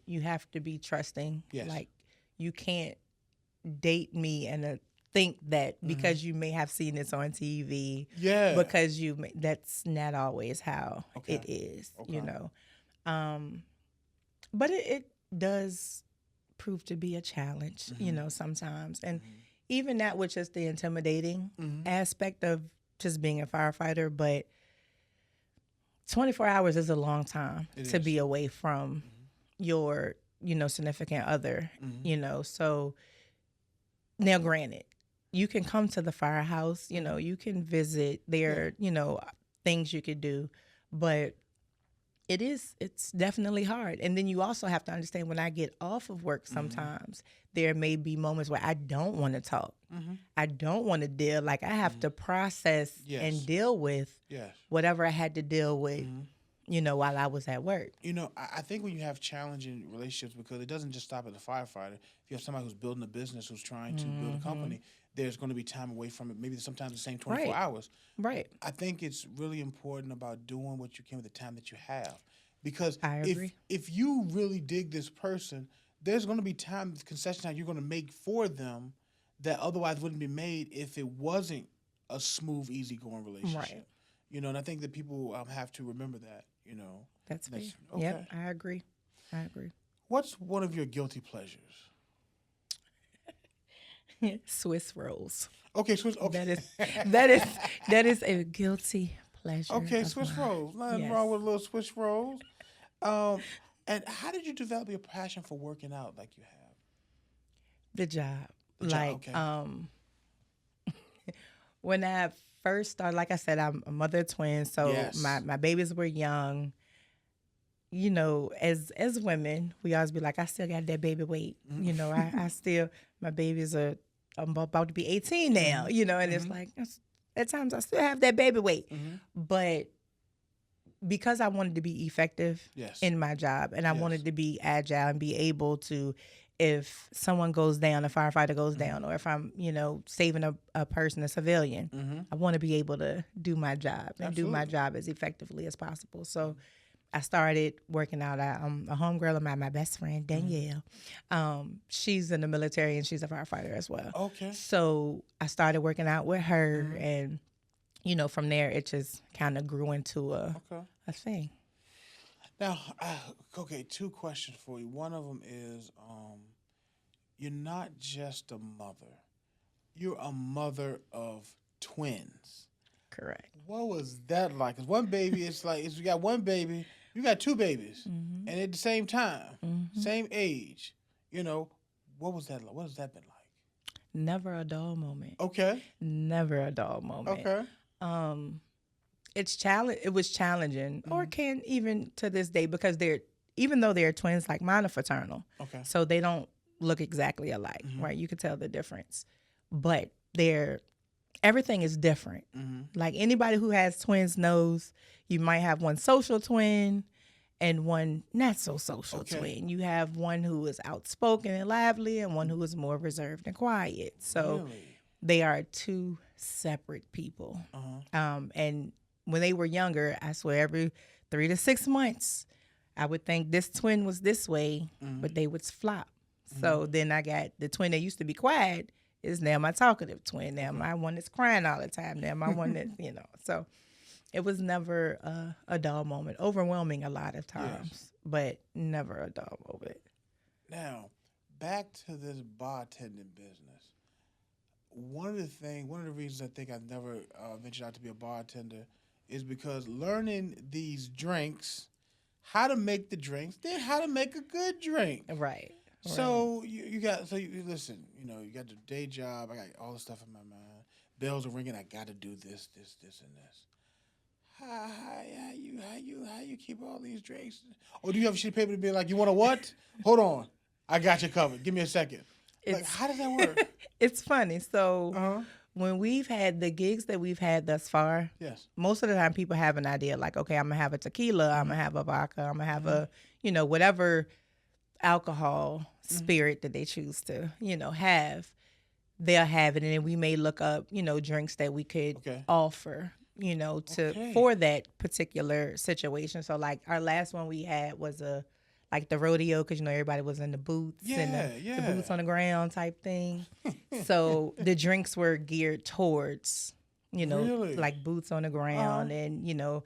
You have to be trusting. Yes. Like you can't date me and think that because you may have seen this on TV, Yeah. because that's not always how Okay. it is, Okay. you know. But it does prove to be a challenge, you know, sometimes. And even that with just the intimidating aspect of just being a firefighter, but 24 hours is a long time to be away from your, you know, significant other, you know. So now granted, you can come to the firehouse, you know, you can visit there, you know, things you could do, but it's definitely hard. And then you also have to understand when I get off of work sometimes, there may be moments where I don't want to talk. I don't want to deal. Like I have to process and deal with whatever I had to deal with, you know, while I was at work. You know, I think when you have challenging relationships, because it doesn't just stop at the firefighter. If you have somebody who's building a business, who's trying to build a company, there's going to be time away from it. Maybe sometimes the same 24 hours. Right. I think it's really important about doing what you can with the time that you have. Because I agree. if you really dig this person, there's going to be time, concession time you're going to make for them that otherwise wouldn't be made if it wasn't a smooth, easygoing relationship. Right. And I think that people have to remember that. That's fair. Okay. Yep, I agree. What's one of your guilty pleasures? Swiss rolls. Okay, Swiss. Okay. That is a guilty pleasure. Okay, Swiss mine. rolls. Nothing Yes. wrong with little Swiss rolls. And how did you develop your passion for working out like you have? The job. The job, Like, okay. when I first started, like I said, I'm a mother of twins, so Yes. my babies were young. As women, we always be like, I still got that baby weight. I still, my babies are, I'm about to be 18 now, and it's like, at times I still have that baby weight. But because I wanted to be effective Yes. in my job, and I Yes. wanted to be agile and be able to, if someone goes down, a firefighter goes down, or if I'm, saving a person, a civilian, I want to be able to do my job and do my Absolutely. job as effectively as possible. So I started working out. I'm a homegirl of mine, my best friend, Danielle. She's in the military and she's a firefighter as well. Okay. So I started working out with her, and from there it just kind of grew into a thing. Now, okay, 2 questions for you. One of them is, you're not just a mother; you're a mother of twins. Correct. What was that like? 'Cause one baby, it's like you got one baby, you got 2 babies, and at the same time, same age. What was that like? What has that been like? Never a dull moment. Okay. Never a dull moment. Okay. It was challenging, or can even to this day, because even though they're twins, like mine are fraternal. Okay. So they don't look exactly alike, right? You can tell the difference, but everything is different. Like anybody who has twins knows you might have one social twin and one not so social twin. You have one who is outspoken and lively and one who is more reserved and quiet. So Really? they are 2 separate people. And when they were younger, I swear every 3 to 6 months, I would think this twin was this way, but they would flop. So then I got the twin that used to be quiet is now my talkative twin. Now my one that's crying all the time. Now my one that, So it was never a dull moment. Overwhelming a lot of times, but never a dull moment. Now, back to this bartending business. One of the reasons I think I've never ventured out to be a bartender is because learning these drinks, how to make the drinks, then how to make a good drink. Right. So you listen, you got the day job. I got all the stuff in my mind. Bells are ringing. I got to do this, and this. How you keep all these drinks? Or do you have a sheet of paper to be like, you want a what? Hold on, I got you covered. Give me a second. How does that work? It's funny. So when we've had the gigs that we've had thus far, yes, most of the time people have an idea like, okay, I'm gonna have a tequila, I'm gonna have a vodka, I'm gonna have a, whatever alcohol spirit that they choose to, have, they'll have it. And then we may look up, drinks that we could offer, for that particular situation. So like our last one we had was like the rodeo, because everybody was in the boots and the boots on the ground type thing. So the drinks were geared towards, Really? like boots on the ground and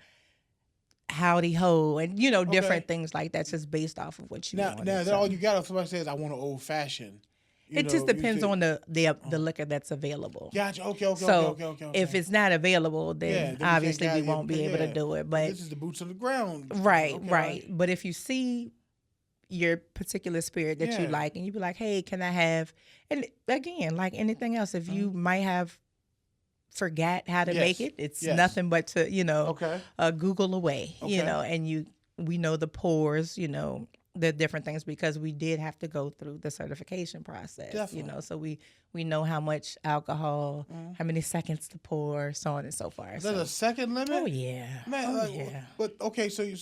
howdy ho and different things like that, just based off of what you now, wanted. Now that all you got, if somebody says I want an old fashioned. It just depends on the liquor that's available. Gotcha. Okay. So if it's not available, then then obviously we won't be able to do it. But this is the boots on the ground. right. Okay. But if you see your particular spirit that you like, and you be like, hey, can I have? And again, like anything else, if you might have forgot how to make it, it's nothing but to Google away, and we know the pours, the different things, because we did have to go through the certification process. Definitely. So we know how much alcohol, how many seconds to pour, so on and so forth. There's a second limit? Oh yeah. Man, yeah. But okay, so you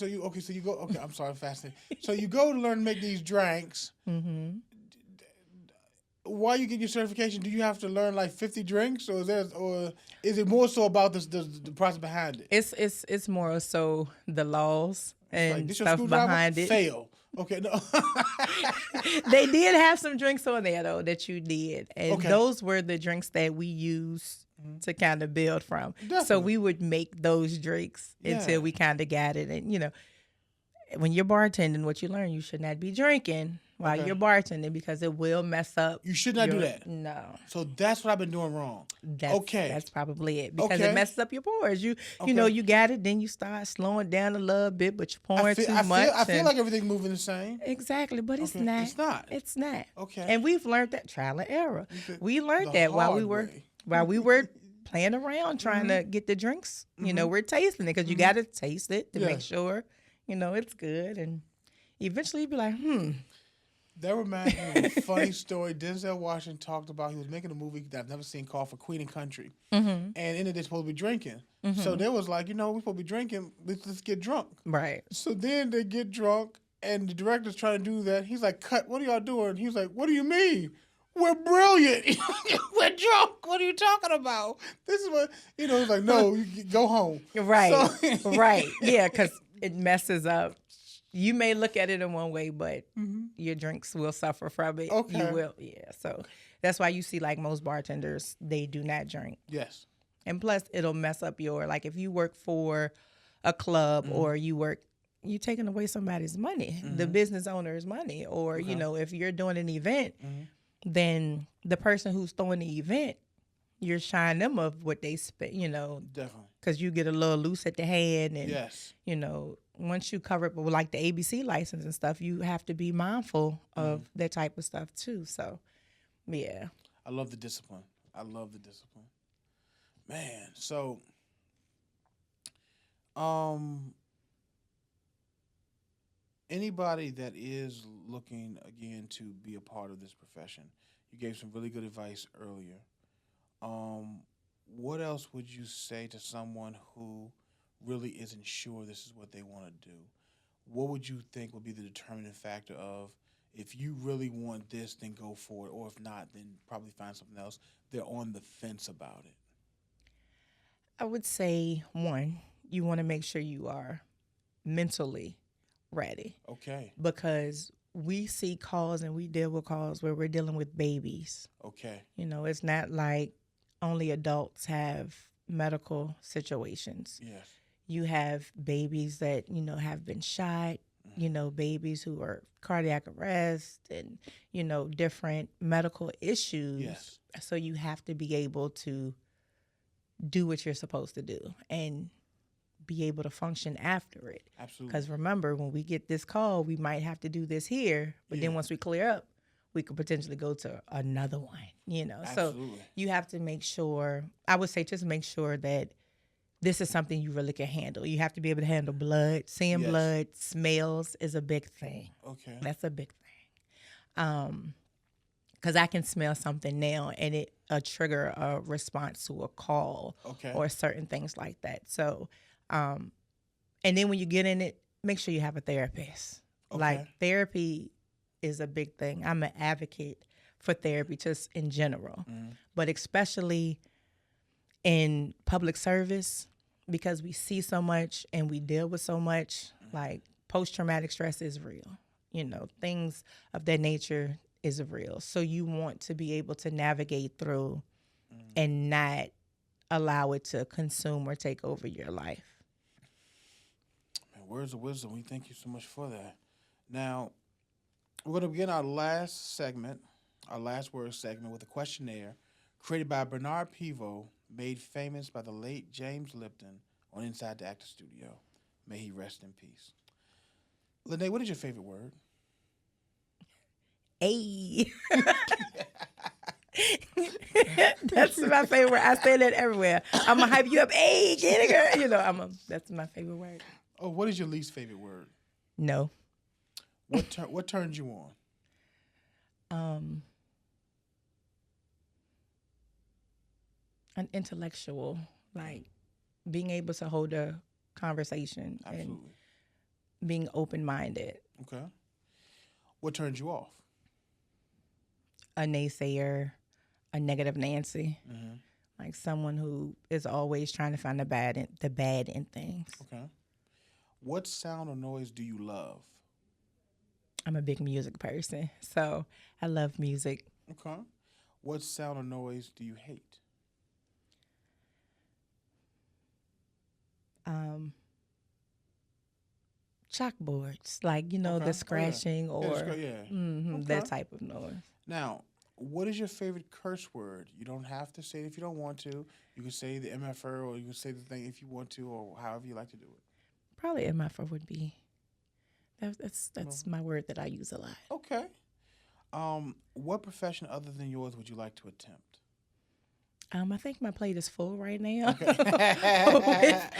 go, okay, I'm sorry, fascinating. So you go to learn to make these drinks. Mm-hmm. While you get your certification, do you have to learn like 50 drinks, or is it more so about the process behind it? It's more so the laws and like, stuff behind it. Fail. Okay, no. They did have some drinks on there though that you did, and those were the drinks that we used to kind of build from. Definitely. So we would make those drinks until we kind of got it. And, when you're bartending, what you learn, you should not be drinking while you're bartending because it will mess up. You should not do that. No. So that's what I've been doing wrong. That's probably it because it messes up your pores. You know, you got it, then you start slowing down a little bit, but you're pouring too much. I feel like everything's moving the same. Exactly, but it's not. It's not. It's not. Okay. And we've learned that trial and error. We learned that while we were playing around trying to get the drinks. You know, we're tasting it because you got to taste it to make sure, it's good. And eventually you'd be like, That reminds me of a funny story. Denzel Washington talked about he was making a movie that I've never seen called For Queen and Country. And in it, they're supposed to be drinking. So they was like, we're supposed to be drinking. Let's get drunk. Right. So then they get drunk, and the director's trying to do that. He's like, cut, what are y'all doing? He's like, what do you mean? We're brilliant. We're drunk. What are you talking about? This is what, he's like, no, you go home. Right. So, right. Yeah, because it messes up. You may look at it in one way, but your drinks will suffer from it. Okay. You will. Yeah. So that's why you see like most bartenders, they do not drink. Yes. And plus it'll mess up like if you work for a club or you're taking away somebody's money, the business owner's money, or, if you're doing an event, then the person who's throwing the event, you're shying them of what they spent, Definitely. Because you get a little loose at the hand and, yes. Once you cover it with like the ABC license and stuff, you have to be mindful of that type of stuff too. So, yeah. I love the discipline. Man, so anybody that is looking again to be a part of this profession, you gave some really good advice earlier. What else would you say to someone who really isn't sure this is what they want to do? What would you think would be the determining factor of if you really want this, then go for it, or if not, then probably find something else? They're on the fence about it. I would say, one, you want to make sure you are mentally ready. Okay. Because we see calls and we deal with calls where we're dealing with babies. Okay. It's not like only adults have medical situations. Yes. You have babies that, have been shot, babies who are cardiac arrest and, different medical issues. Yes. So you have to be able to do what you're supposed to do and be able to function after it. Absolutely. Because remember, when we get this call, we might have to do this here, but then once we clear up, we could potentially go to another one, Absolutely. So you have to make sure, I would say just make sure that this is something you really can handle. You have to be able to handle blood. Seeing blood, smells is a big thing. Okay. That's a big thing. Because I can smell something now and it trigger a response to a call or certain things like that. So, and then when you get in it, make sure you have a therapist. Okay. Like therapy is a big thing. I'm an advocate for therapy just in general, but especially in public service because we see so much and we deal with so much. Like post-traumatic stress is real. Things of that nature is real. So you want to be able to navigate through and not allow it to consume or take over your life. Man, words of wisdom. We thank you so much for that. Now, we're going to begin our last word segment with a questionnaire created by Bernard Pivot, made famous by the late James Lipton on Inside the Actor Studio. May he rest in peace. Lene, what is your favorite word? Hey. That's my favorite word. I say that everywhere. I'm going to hype you up. Hey, get it, girl. That's my favorite word. Oh, what is your least favorite word? No. What turns you on? An intellectual, like being able to hold a conversation. Absolutely. And being open-minded. Okay. What turns you off? A naysayer, a negative Nancy, like someone who is always trying to find the bad in things. Okay. What sound or noise do you love? I'm a big music person, so I love music. Okay. What sound or noise do you hate? Chalkboards, like, Okay. Oh, the yeah. scratching or Yeah. that Okay. type of noise. Now, what is your favorite curse word? You don't have to say it if you don't want to. You can say the MFR or you can say the thing if you want to or however you like to do it. Probably MFR would be. That's No. my word that I use a lot. Okay. What profession other than yours would you like to attempt? I think my plate is full right now Okay.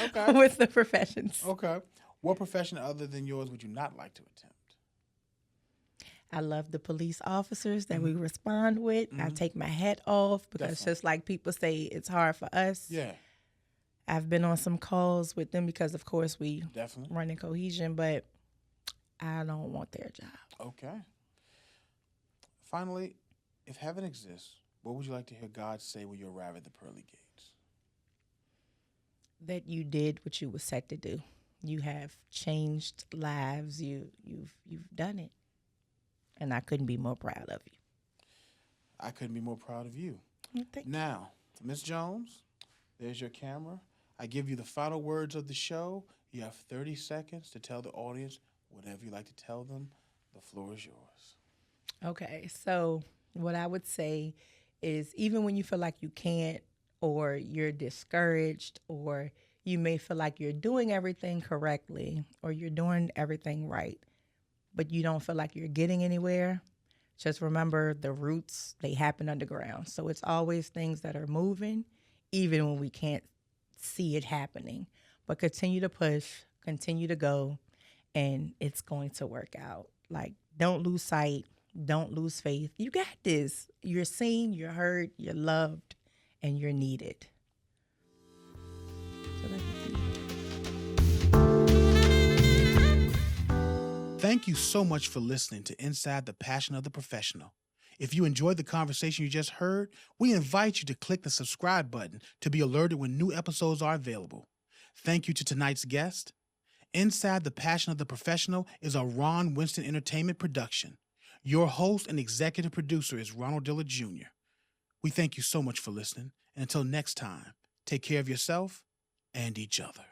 Okay. with the professions. Okay. What profession other than yours would you not like to attempt? I love the police officers that we respond with. I take my hat off because Definitely. just like people say, it's hard for us. Yeah. I've been on some calls with them because, of course, we Definitely. run in cohesion, but I don't want their job. Okay. Finally, if heaven exists, what would you like to hear God say when you arrive at the pearly gates? That you did what you were set to do. You have changed lives. You've done it, and I couldn't be more proud of you. I couldn't be more proud of you. Thank you. Now, Miss Jones, there's your camera. I give you the final words of the show. You have 30 seconds to tell the audience whatever you like to tell them. The floor is yours. Okay, so what I would say is even when you feel like you can't or you're discouraged or you may feel like you're doing everything correctly or you're doing everything right, but you don't feel like you're getting anywhere, just remember the roots, they happen underground. So it's always things that are moving, even when we can't see it happening. But continue to push, continue to go, and it's going to work out. Like, don't lose sight. Don't lose faith. You got this. You're seen, you're heard, you're loved, and you're needed. So that's it. Thank you so much for listening to Inside the Passion of the Professional. If you enjoyed the conversation you just heard, we invite you to click the subscribe button to be alerted when new episodes are available. Thank you to tonight's guest. Inside the Passion of the Professional is a Ron Winston Entertainment production. Your host and executive producer is Ronald Dillard Jr. We thank you so much for listening, and until next time, take care of yourself and each other.